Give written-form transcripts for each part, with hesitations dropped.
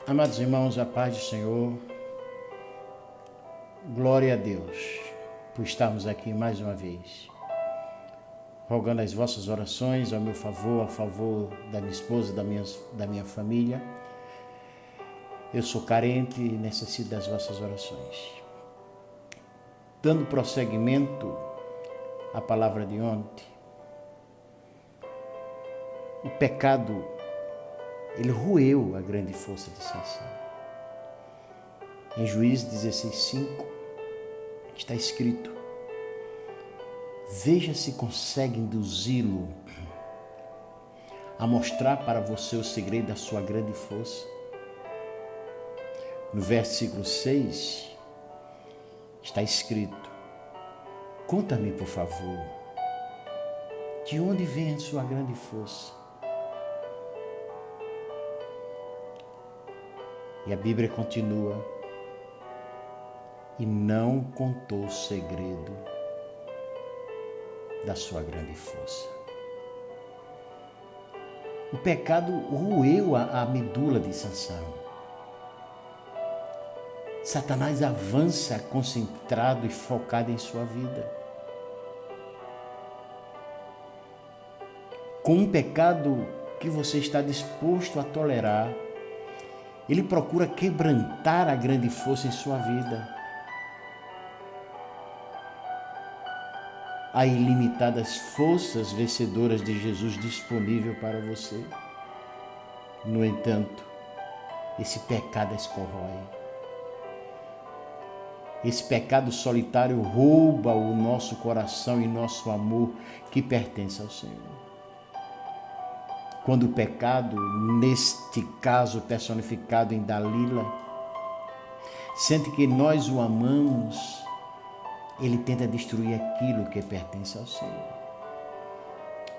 Amados irmãos, a paz do Senhor, glória a Deus por estarmos aqui mais uma vez, rogando as vossas orações ao meu favor, a favor da minha esposa, da minha família. Eu sou carente e necessito das vossas orações. Dando prosseguimento à palavra de ontem, o pecado, ele roeu a grande força de Sansão. Em Juízes 16:5 está escrito: veja se consegue induzi-lo a mostrar para você o segredo da sua grande força. No versículo 6 está escrito: conta-me, por favor, de onde vem a sua grande força? E a Bíblia continua: e não contou o segredo da sua grande força. O pecado roeu a medula de Sansão. Satanás avança concentrado e focado em sua vida. Com um pecado que você está disposto a tolerar, ele procura quebrantar a grande força em sua vida. Há ilimitadas forças vencedoras de Jesus disponível para você. No entanto, esse pecado as corrói. Esse pecado solitário rouba o nosso coração e nosso amor que pertence ao Senhor. Quando o pecado, neste caso personificado em Dalila, sente que nós o amamos, ele tenta destruir aquilo que pertence ao Senhor.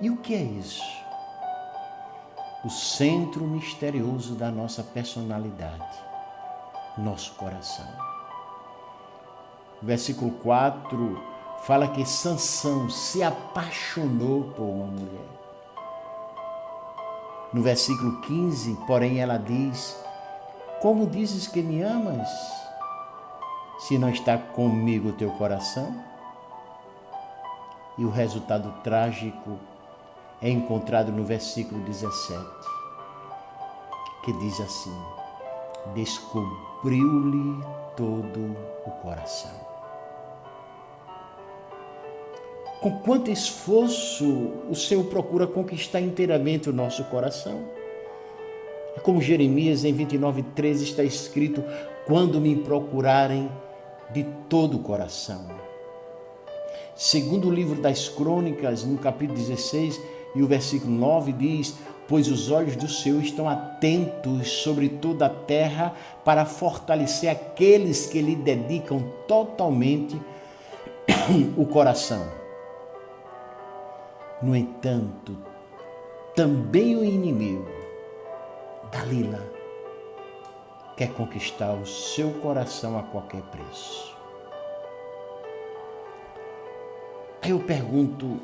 E o que é isso? O centro misterioso da nossa personalidade, nosso coração. O versículo 4 fala que Sansão se apaixonou por uma mulher. No versículo 15, porém, ela diz: como dizes que me amas, se não está comigo o teu coração? E o resultado trágico é encontrado no versículo 17, que diz assim: descobriu-lhe todo o coração. Com quanto esforço o Senhor procura conquistar inteiramente o nosso coração. É como Jeremias em 29:13 está escrito: quando me procurarem de todo o coração. Segundo o livro das Crônicas, no capítulo 16 e o versículo 9 diz: pois os olhos do Senhor estão atentos sobre toda a terra para fortalecer aqueles que lhe dedicam totalmente o coração. No entanto, também o inimigo, Dalila, quer conquistar o seu coração a qualquer preço. Aí eu pergunto,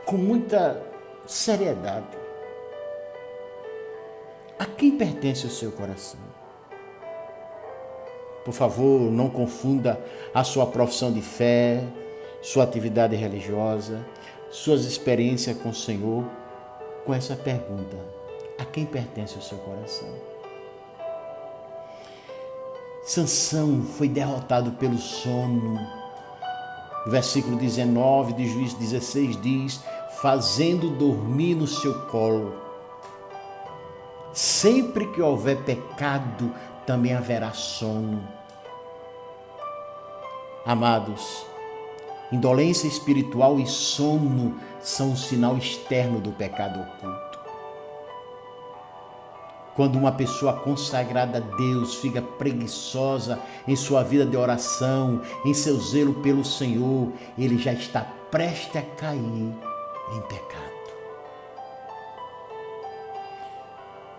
com muita seriedade: a quem pertence o seu coração? Por favor, não confunda a sua profissão de fé, sua atividade religiosa, suas experiências com o Senhor, com essa pergunta: a quem pertence o seu coração? Sansão foi derrotado pelo sono. O versículo 19 de Juízes 16 diz: fazendo dormir no seu colo. Sempre que houver pecado, também haverá sono. Amados, indolência espiritual e sono são um sinal externo do pecado oculto. Quando uma pessoa consagrada a Deus fica preguiçosa em sua vida de oração, em seu zelo pelo Senhor, ele já está prestes a cair em pecado.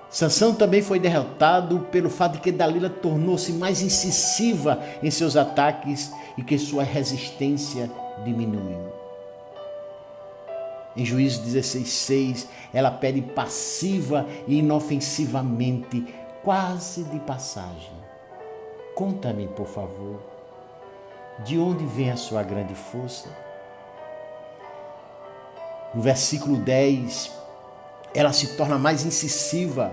Sansão também foi derrotado pelo fato de que Dalila tornou-se mais incisiva em seus ataques e que sua resistência diminuiu. Em Juízes 16:6, ela pede passiva e inofensivamente, quase de passagem: conta-me, por favor, de onde vem a sua grande força? No versículo 10, ela se torna mais incisiva: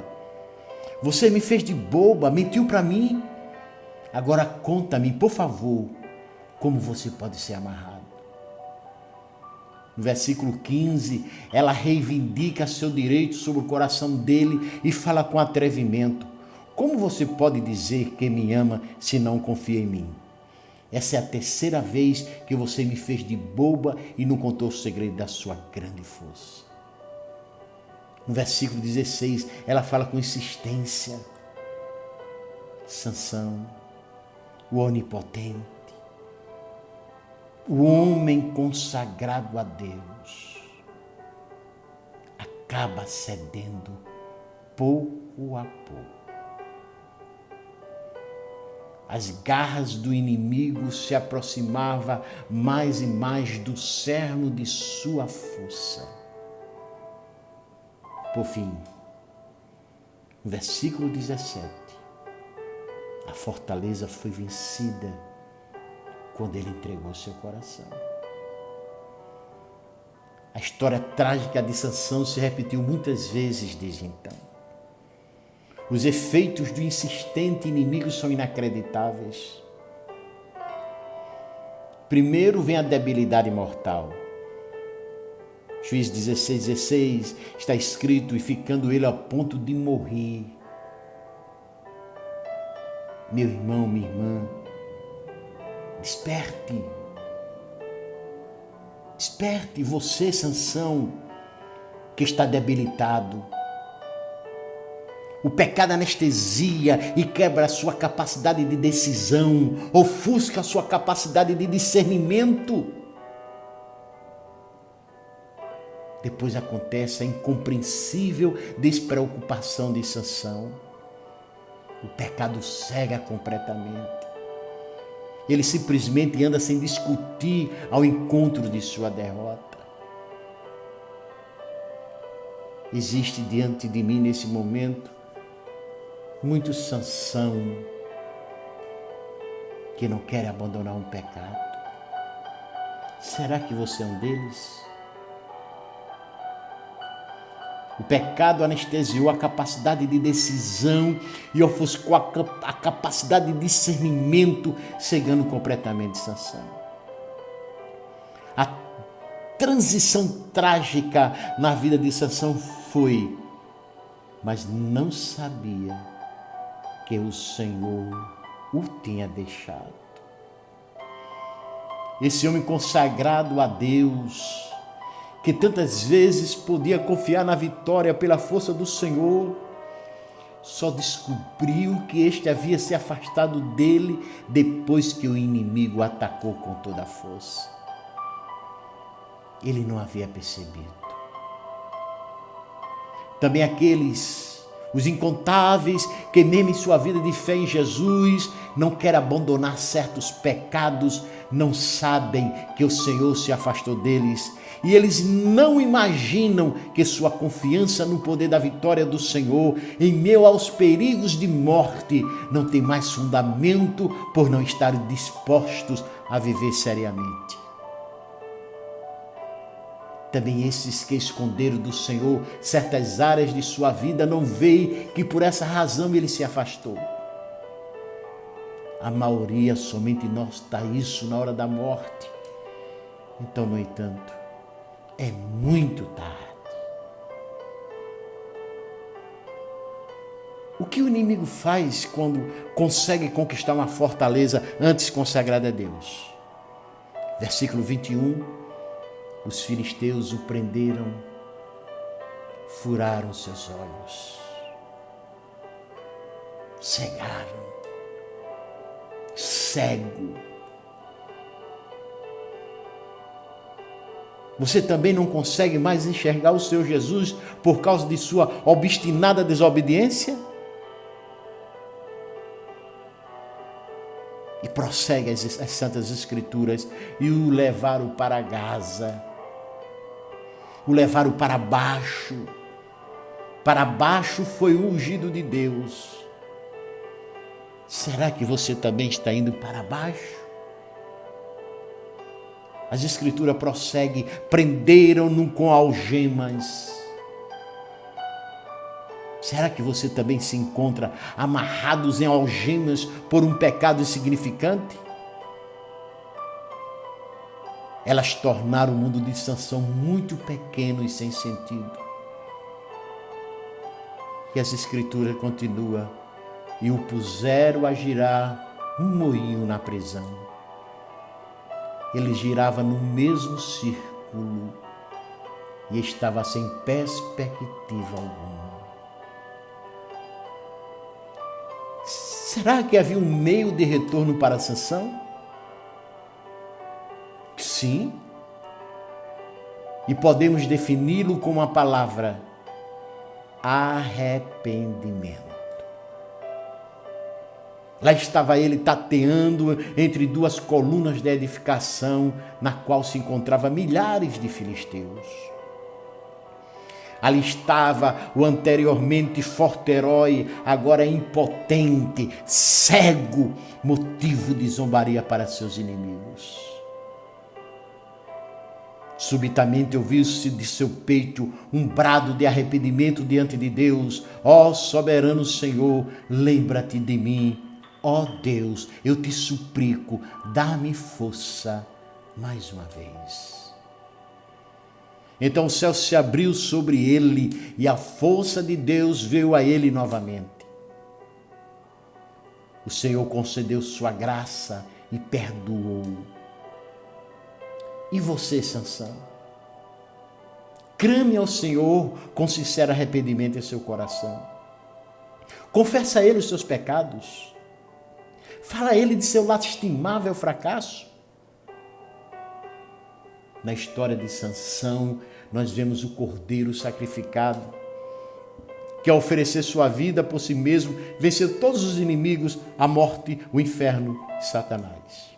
você me fez de boba, mentiu para mim. Agora conta-me, por favor, como você pode ser amarrado. No versículo 15, ela reivindica seu direito sobre o coração dele e fala com atrevimento: como você pode dizer que me ama se não confia em mim? Essa é a terceira vez que você me fez de boba e não contou o segredo da sua grande força. No versículo 16, ela fala com insistência: Sansão, o onipotente, o homem consagrado a Deus, acaba cedendo pouco a pouco. As garras do inimigo se aproximavam mais e mais do cerne de sua força. Por fim, no versículo 17, a fortaleza foi vencida quando ele entregou seu coração. A história trágica de Sansão se repetiu muitas vezes desde então. Os efeitos do insistente inimigo são inacreditáveis. Primeiro vem a debilidade mortal. Juízes 16:16 está escrito: e ficando ele a ponto de morrer. Meu irmão, minha irmã, desperte. Desperte você, Sansão, que está debilitado. O pecado anestesia e quebra a sua capacidade de decisão, ofusca a sua capacidade de discernimento. Depois acontece a incompreensível despreocupação de Sansão. O pecado cega completamente. Ele simplesmente anda sem discutir ao encontro de sua derrota. Existe diante de mim nesse momento muito Sansão que não quer abandonar um pecado. Será que você é um deles? O pecado anestesiou a capacidade de decisão e ofuscou a capacidade de discernimento, cegando completamente Sansão. A transição trágica na vida de Sansão foi, mas não sabia que o Senhor o tinha deixado. Esse homem consagrado a Deus, que tantas vezes podia confiar na vitória pela força do Senhor, só descobriu que este havia se afastado dele depois que o inimigo o atacou com toda a força. Ele não havia percebido. Também os incontáveis que mesmo em sua vida de fé em Jesus não querem abandonar certos pecados, não sabem que o Senhor se afastou deles e eles não imaginam que sua confiança no poder da vitória do Senhor em meio aos perigos de morte não tem mais fundamento por não estarem dispostos a viver seriamente. Também esses que esconderam do Senhor certas áreas de sua vida não veem que por essa razão ele se afastou. A maioria somente nota isso na hora da morte. Então, no entanto, é muito tarde. O que o inimigo faz quando consegue conquistar uma fortaleza antes consagrada a Deus? Versículo 21. Os filisteus o prenderam, furaram seus olhos, cegaram, cego. Você também não consegue mais enxergar o seu Jesus por causa de sua obstinada desobediência? E prossegue as Santas Escrituras e o levaram para Gaza. o levaram para baixo. Para baixo foi o ungido de Deus. Será que você também está indo para baixo? As Escrituras prosseguem, prenderam-no com algemas. Será que você também se encontra amarrados em algemas por um pecado insignificante? Elas tornaram o mundo de Sansão muito pequeno e sem sentido. E as Escrituras continuam, e o puseram a girar um moinho na prisão. Ele girava no mesmo círculo e estava sem perspectiva alguma. Será que havia um meio de retorno para Sansão? Sim. E podemos defini-lo com uma palavra: arrependimento. Lá estava ele tateando entre duas colunas de edificação, na qual se encontravam milhares de filisteus. Ali estava o anteriormente forte herói, agora impotente, cego, motivo de zombaria para seus inimigos. Subitamente ouviu-se de seu peito um brado de arrependimento diante de Deus. Ó soberano Senhor, lembra-te de mim. Ó Deus, eu te suplico, dá-me força mais uma vez. Então o céu se abriu sobre ele e a força de Deus veio a ele novamente. O Senhor concedeu sua graça e perdoou. E você, Sansão? Clame ao Senhor com sincero arrependimento em seu coração. Confessa a Ele os seus pecados. Fala a Ele de seu lastimável fracasso. Na história de Sansão, nós vemos o cordeiro sacrificado, que ao oferecer sua vida por si mesmo, venceu todos os inimigos, a morte, o inferno e Satanás.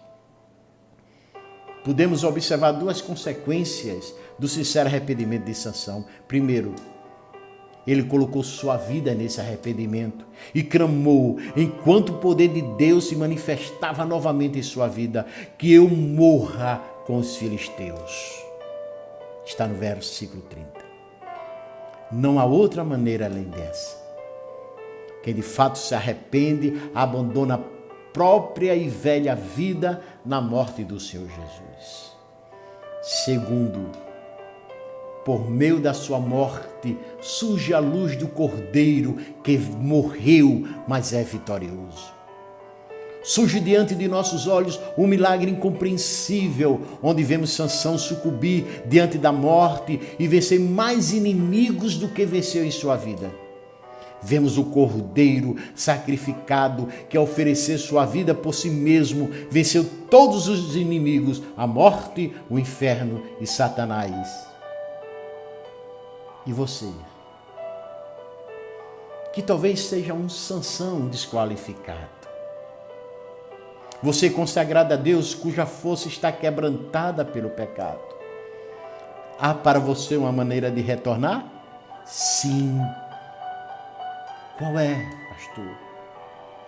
Podemos observar duas consequências do sincero arrependimento de Sansão. Primeiro, ele colocou sua vida nesse arrependimento e clamou, enquanto o poder de Deus se manifestava novamente em sua vida, que eu morra com os filisteus. Está no versículo 30. Não há outra maneira além dessa. Quem de fato se arrepende, abandona a própria e velha vida na morte do Senhor Jesus. Segundo, por meio da sua morte, surge a luz do Cordeiro que morreu, mas é vitorioso. Surge diante de nossos olhos um milagre incompreensível, onde vemos Sansão sucumbir diante da morte e vencer mais inimigos do que venceu em sua vida. Vemos o Cordeiro sacrificado que, ao oferecer sua vida por si mesmo, venceu todos os inimigos, a morte, o inferno e Satanás. E você? Que talvez seja um Sansão desqualificado. Você consagrado a Deus, cuja força está quebrantada pelo pecado. Há para você uma maneira de retornar? Sim. Qual é, pastor?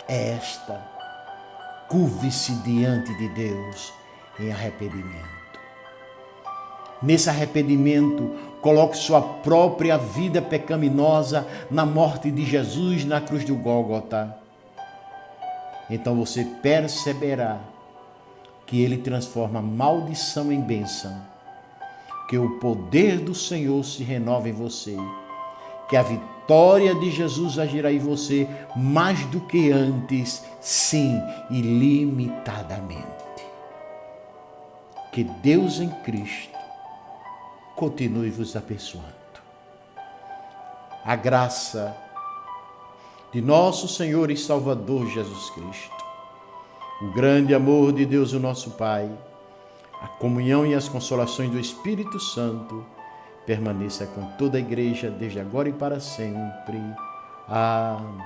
É esta. Curve-se diante de Deus em arrependimento. Nesse arrependimento, coloque sua própria vida pecaminosa na morte de Jesus na cruz do Gólgota. Então você perceberá que Ele transforma maldição em bênção, que o poder do Senhor se renova em você, que a vitória de Jesus agirá em você mais do que antes, sim, ilimitadamente. Que Deus em Cristo continue vos abençoando. A graça de nosso Senhor e Salvador Jesus Cristo, o grande amor de Deus, o nosso Pai, a comunhão e as consolações do Espírito Santo permaneça com toda a igreja, desde agora e para sempre. Amém.